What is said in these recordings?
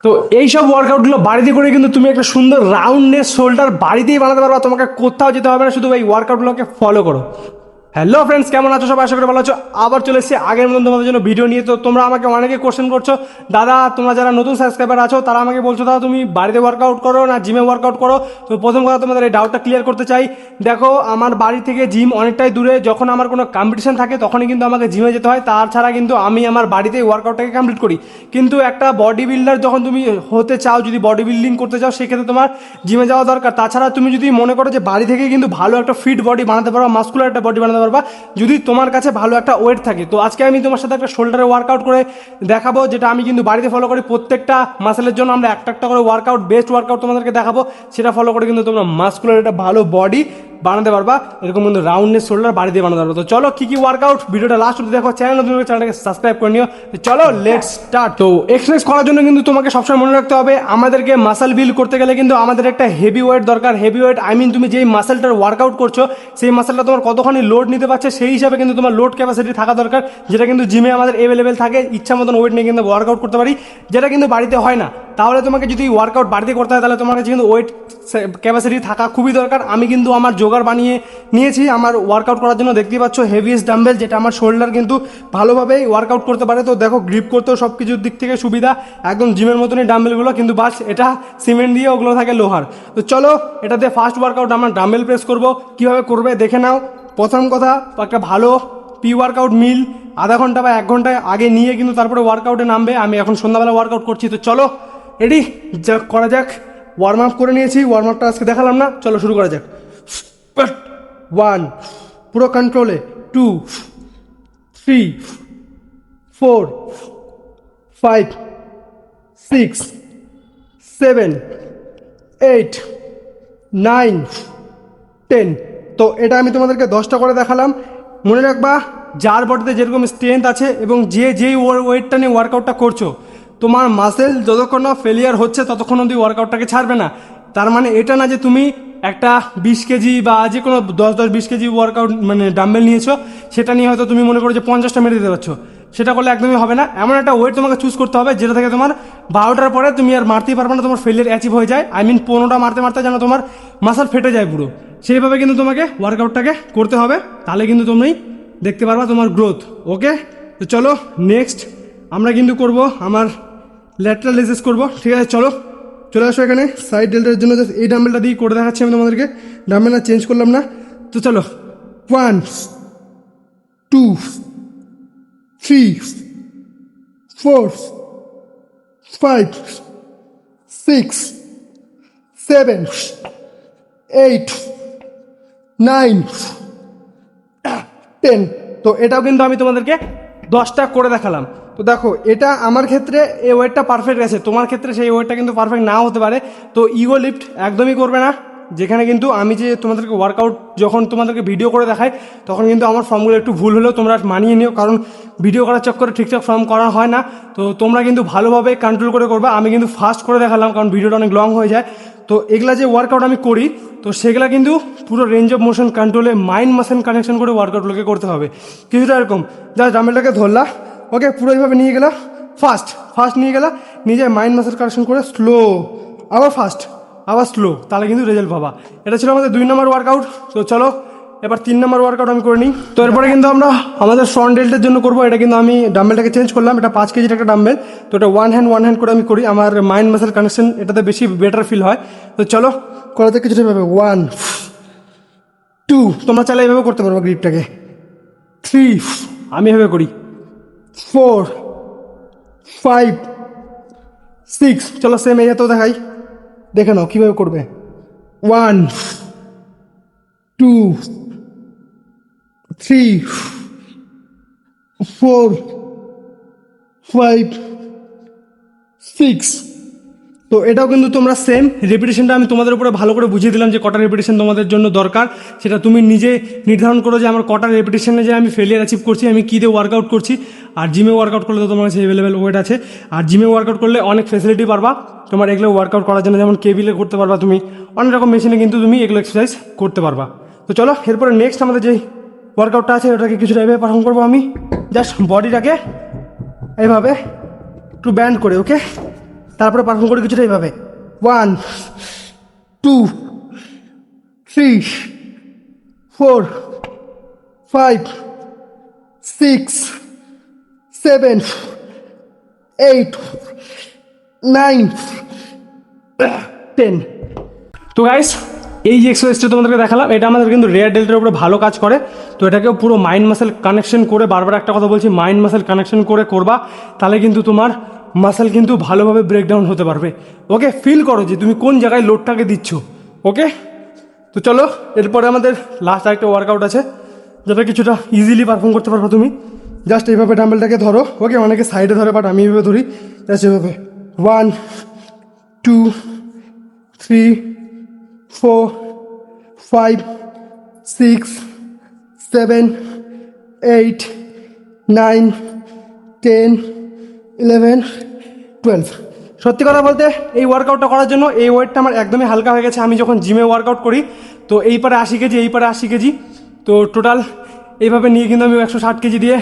তো এইসব ওয়ার্কআউটগুলো বাড়িতে করে কিন্তু তুমি একটা সুন্দর রাউন্ড নেক শোল্ডার বাড়িতেই বানাতে পারবা। তোমাকে কোথাও যেতে হবে না, শুধু এই ওয়ার্কআউটগুলোকে ফলো করো। হ্যালো ফ্রেন্ডস, কেমন আছো সবাই? আশা করি ভালো আছো। আবার চলে এসেছি আগের মতন তোমাদের জন্য ভিডিও নিয়ে। তো তোমরা আমাকে অনেকে কোশ্চেন করছো, দাদা তোমরা যারা নতুন সাবস্ক্রাইবার আছো তারা আমাকে বলছো দাদা তুমি বাড়িতে ওয়ার্কআউট করো না জিমে ওয়ার্কআউট করো। তো প্রথম কথা তোমাদের এই ডাউটটা ক্লিয়ার করতে চাই। দেখো, আমার বাড়ি থেকে জিম অনেকটাই দূরে। যখন আমার কোনো কম্পিটিশন থাকে তখনই কিন্তু আমাকে জিমে যেতে হয়, তাছাড়া কিন্তু আমি আমার বাড়িতেই ওয়ার্কআউটটাকে কমপ্লিট করি। কিন্তু একটা বডি বিল্ডার যখন তুমি হতে চাও, যদি বডি বিল্ডিং করতে চাও, সেক্ষেত্রে তোমার জিমে যাওয়া দরকার। তাছাড়া তুমি যদি মনে করো যে বাড়ি থেকে কিন্তু ভালো একটা ফিট বডি বানাতে পারবা, মাস্কুলার একটা বডি বানাতে পারবা, যদি তোমার কাছে ভালো একটা ওয়েট থাকে। তো আজকে আমি তোমার সাথে একটা শোল্ডারের ওয়ার্কআউট করে দেখাবো, যেটা আমি কিন্তু বাড়িতে ফলো করি। প্রত্যেকটা মাসেলের জন্য আমরা একটা একটা করে ওয়ার্কআউট, বেস্ট ওয়ার্কআউট তোমাদেরকে দেখাবো। সেটা ফলো করে কিন্তু তোমরা মাস্কুলার একটা ভালো বডি বানাতে পারবা, এরকম কিন্তু রাউন্ডের শোল্ডার বাড়িতে বানাতে পারবো। তো চলো কি কি ওয়ার্কআউট, ভিডিওটা লাস্ট অবধি দেখো। চ্যানেলটাকে সাবস্ক্রাইব করে নিও। তো চলো লেটস স্টার্ট। তো এক্সারসাইজ করার জন্য কিন্তু তোমাকে সবসময় মনে রাখতে হবে, আমাদেরকে মাসল বিল্ড করতে গেলে কিন্তু আমাদের একটা হেভি ওয়েট দরকার। হেভি ওয়েট আই মিন তুমি যেই মাসেলটার ওয়ার্কআউট করছো সেই মাসেলটা তোমার কতখানি লোড নিতে পারছে, সেই হিসাবে কিন্তু তোমার লোড ক্যাপাসিটি থাকা দরকার, যেটা কিন্তু জিমে আমাদের অ্যাভেলেবেল থাকে। ইচ্ছা মতন ওয়েট নিয়ে কিন্তু ওয়ার্কআউট করতে পারি, যেটা কিন্তু বাড়িতে হয় না। তাহলে তোমাকে যদি ওয়ার্কআউট বাড়িতে করতে হয় তাহলে তোমার কাছে কিন্তু ওয়েট ক্যাপাসিটি থাকা খুবই দরকার। আমি কিন্তু আমার জোগাড় বানিয়ে নিয়েছি আমার ওয়ার্কআউট করার জন্য। দেখতেই পাচ্ছ হেভিয়েস্ট ডাম্বেল, যেটা আমার শোল্ডার কিন্তু ভালোভাবেই ওয়ার্কআউট করতে পারে। তো দেখো, গ্রিপ করতেও সব কিছুর দিক থেকে সুবিধা, একদম জিমের মতনই ডাম্বেলগুলো, কিন্তু বাস এটা সিমেন্ট দিয়ে, ওগুলো থাকে লোহার। তো চলো এটা দিয়ে ফার্স্ট ওয়ার্কআউট আমরা ডাম্বেল প্রেস করব। কীভাবে করবে দেখে নাও। প্রথম কথা, একটা ভালো পি ওয়ার্কআউট মিল আধা ঘন্টা বা 1 ঘন্টা আগে নিয়ে কিন্তু তারপরে ওয়ার্কআউটে নামবে। আমি এখন সন্ধ্যাবেলা ওয়ার্কআউট করছি। তো চলো রেডি করা যাক। ওয়ার্ম আপ করে নিয়েছি, ওয়ার্ম আপটা আজকে দেখালাম না, চলো শুরু করা যাক। 1 পুরো কন্ট্রোলে, 2 3 4 5 6 7 8 9 10। তো এটা আমি তোমাদেরকে 10টা করে দেখালাম। মনে রাখবা, যার বডিতে যেরকম স্ট্রেংথ আছে এবং যেই ওয়েটটা নিয়ে ওয়ার্কআউটটা করছো, তোমার মাসেল যতক্ষণ না ফেলিয়ার হচ্ছে ততক্ষণ অবধি ওয়ার্কআউটটাকে ছাড়বে না। তার মানে এটা না যে তুমি একটা 20 কেজি বা যে কোনো 10-20 কেজি ওয়ার্কআউট মানে ডাম্বেল নিয়েছো, সেটা নিয়ে হয়তো তুমি মনে করো যে 50টা মেরে দিতে পারছো। সেটা করলে একদমই হবে না। এমন একটা ওয়েট তোমাকে চুজ করতে হবে যেটা থেকে তোমার 12টার পরে তুমি আর মারতেই পারবে না, তোমার ফেলিয়ার অ্যাচিভ হয়ে যায়। আই মিন 15টা মারতে মারতে যেন তোমার মাসল ফেটে যায় পুরো। সেইভাবে কিন্তু তোমাকে ওয়ার্কআউটটাকে করতে হবে, তাহলে কিন্তু তুমি দেখতে পারবা তোমার গ্রোথ। ওকে, তো চলো নেক্সট আমরা কিন্তু করব আমার ল্যাটারাল রেজেস করব। ঠিক আছে, চলো চলে আসো এখানে। সাইড ডেল্টার জন্য এই ডাম্বেলটা দিয়ে করে দেখাচ্ছি আমি তোমাদেরকে। ডাম্বেলটা চেঞ্জ করলাম না। তো চলো 1 2 3 4 5 6 7 8 9 10। তো এটাও কিন্তু আমি তোমাদেরকে 10টা করে দেখালাম। তো দেখো, এটা আমার ক্ষেত্রে এই ওয়েটটা পারফেক্ট আছে, তোমার ক্ষেত্রে সেই ওয়েটটা কিন্তু পারফেক্ট নাও হতে পারে। তো ইগো লিফট একদমই করবে না। যেখানে কিন্তু আমি যে তোমাদেরকে ওয়ার্কআউট যখন তোমাদেরকে ভিডিও করে দেখাই, তখন কিন্তু আমার ফর্মগুলো একটু ভুল হলেও তোমরা মানিয়ে নিও, কারণ ভিডিও করার চক্করে ঠিকঠাক ফর্ম করা হয় না। তো তোমরা কিন্তু ভালোভাবে কন্ট্রোল করে করবা। আমি কিন্তু ফাস্ট করে দেখালাম কারণ ভিডিওটা অনেক লং হয়ে যায়। তো এগুলা যে ওয়ার্কআউট আমি করি, তো সেগুলা কিন্তু পুরো রেঞ্জ অফ মোশন কন্ট্রোলে মাইন্ড মাসেল কানেকশন করে ওয়ার্কআউটগুলোকে করতে হবে। কিছুটা এরকম, জাস্ট ডাম্বেলটাকে ধরলা, ওকে, পুরো এইভাবে নিয়ে গেলা, ফাস্ট নিয়ে গেলা, নিজে মাইন্ড মাসেল কানেকশন করে স্লো, আবার ফাস্ট, আবার স্লো, তাহলে কিন্তু রেজাল্ট পাবা। এটা ছিল আমাদের 2 নম্বর ওয়ার্কআউট। তো চলো এবার 3 নম্বর ওয়ার্কআউট আমি করে নিই। তো এরপরে কিন্তু আমরা আমাদের ফ্রন্ট ডেল্টের জন্য করবো। এটা কিন্তু আমি ডাম্বেলটাকে চেঞ্জ করলাম, এটা 5 কেজির একটা ডাম্বেল। তো এটা ওয়ান হ্যান্ড করে আমি করি, আমার মাইন্ড মাসেল কানেকশন এটাতে বেশি বেটার ফিল হয়। তো চলো করাতে কিছুটা ভাবে 1 2, তোমরা চাইলে এইভাবে করতে পারবো গ্রিপটাকে। 3, আমি এভাবে করি। 4 5 6, চলো সেম এই তো দেখাই, দেখে নাও কীভাবে করবে। 1 2 3 4 5 6। তো এটাও কিন্তু তোমরা সেম রেপিটেশনটা আমি তোমাদের উপরে ভালো করে বুঝিয়ে দিলাম যে কটা রেপিটেশন তোমাদের জন্য দরকার, সেটা তুমি নিজে নির্ধারণ করো যে আমার কটা রেপিটেশনে যে আমি ফেলিয়ার অ্যাচিভ করছি, আমি কী দিয়ে ওয়ার্কআউট করছি। আর জিমে ওয়ার্কআউট করলে তো তোমার কাছে অ্যাভেলেবেল ওয়েট আছে, আর জিমে ওয়ার্কআউট করলে অনেক ফেসিলিটি পারবা তোমার এগুলো ওয়ার্কআউট করার জন্য। যেমন কেবিলে করতে পারবা তুমি, অনেক রকম মেশিনে কিন্তু তুমি এগুলো এক্সারসাইজ করতে পারবা। তো চলো এরপরে নেক্সট আমাদের যে ওয়ার্কআউটটা আছে ওটাকে কিছুটা এভাবে পারফর্ম করবো আমি। জাস্ট বডিটাকে এইভাবে একটু ব্যান্ড করে, ওকে, তারপরে পারফর্ম করে কিছুটা এইভাবে 1 2 3 4 5 6 7 8 9 10। তো গাইস এই যে এক্সারসাইজটা তোমাদেরকে দেখালাম এটা আমাদের কিন্তু রেয়ার ডেল্টার উপরে ভালো কাজ করে। তো এটাকে পুরো মাইন্ড মাসেল কানেকশন করে, বারবার একটা কথা বলছি, মাইন্ড মাসেল কানেকশন করে করবা, তাহলে কিন্তু তোমার মাসেল কিন্তু ভালোভাবে ব্রেকডাউন হতে পারবে। ওকে, ফিল করো যে তুমি কোন জায়গায় লোডটাকে দিচ্ছ। ওকে, তো চলো এরপরে আমাদের লাস্ট আরেকটা ওয়ার্কআউট আছে যেটা কিছুটা ইজিলি পারফর্ম করতে পারবো তুমি। জাস্ট এইভাবে ডাম্বেলটাকে ধরো। ওকে, অনেকে সাইডে ধরে, বাট আমি এইভাবে ধরি। জাস্ট এইভাবে 1 2 3 4 5 6 7 8 9 10 11 12। সত্যি কথা বলতে এই ওয়ার্কআউটটা করার জন্য এই ওয়েটটা আমার একদমই হালকা হয়ে গেছে। আমি যখন জিমে ওয়ার্কআউট করি তো এই পারে 80 কেজি, এই পারে 80 কেজি, তো টোটাল এইভাবে নিয়ে কিন্তু আমি 160 কেজি দিয়ে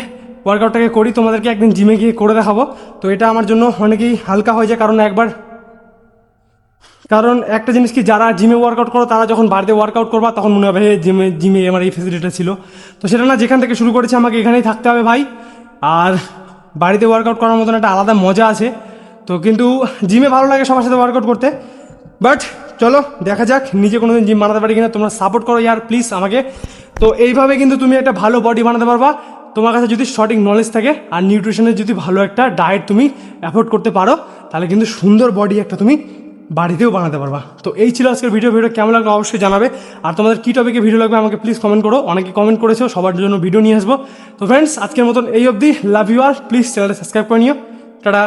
ওয়ার্কআউটটাকে করি। তোমাদেরকে একদিন জিমে গিয়ে করে দেখাবো। তো এটা আমার জন্য অনেকেই হালকা হয়ে যায়, কারণ একটা জিনিস কি, যারা জিমে ওয়ার্কআউট করো তারা যখন বাড়িতে ওয়ার্কআউট করবা তখন মনে হবে জিমে আমার এই ফেসিলিটিটা ছিল। তো সেটা না, যেখান থেকে শুরু করেছি আমাকে এখানেই থাকতে হবে ভাই। আর বাড়িতে ওয়ার্কআউট করার মতন একটা আলাদা মজা আছে। তো কিন্তু জিমে ভালো লাগে সবার সাথে ওয়ার্কআউট করতে। বাট চলো দেখা যাক নিজে কোনো দিন জিম বানাতে পারি কিনা। তোমরা সাপোর্ট করো ইয়ার প্লিজ আমাকে। তো এইভাবে কিন্তু তুমি একটা ভালো বডি বানাতে পারবা তোমার কাছে যদি সঠিক নলেজ থাকে আর নিউট্রিশনের যদি ভালো একটা ডায়েট তুমি অ্যাফোর্ড করতে পারো, তাহলে কিন্তু সুন্দর বডি একটা তুমি বাড়িতেও বানাতে পারবা। তো এই ছিল আজকের ভিডিও কেমন লাগলো অবশ্যই জানাবে। আর তোমাদের কী টপিকে ভিডিও লাগবে আমাকে প্লিজ কমেন্ট করো। অনেকে কমেন্ট করেছো, সবার জন্য ভিডিও নিয়ে আসবো। তো ফ্রেন্ডস আজকের মতন এই অবধি। লাভ ইউ আর, প্লিজ চ্যানেলটা সাবস্ক্রাইব করে নিও। টাটা।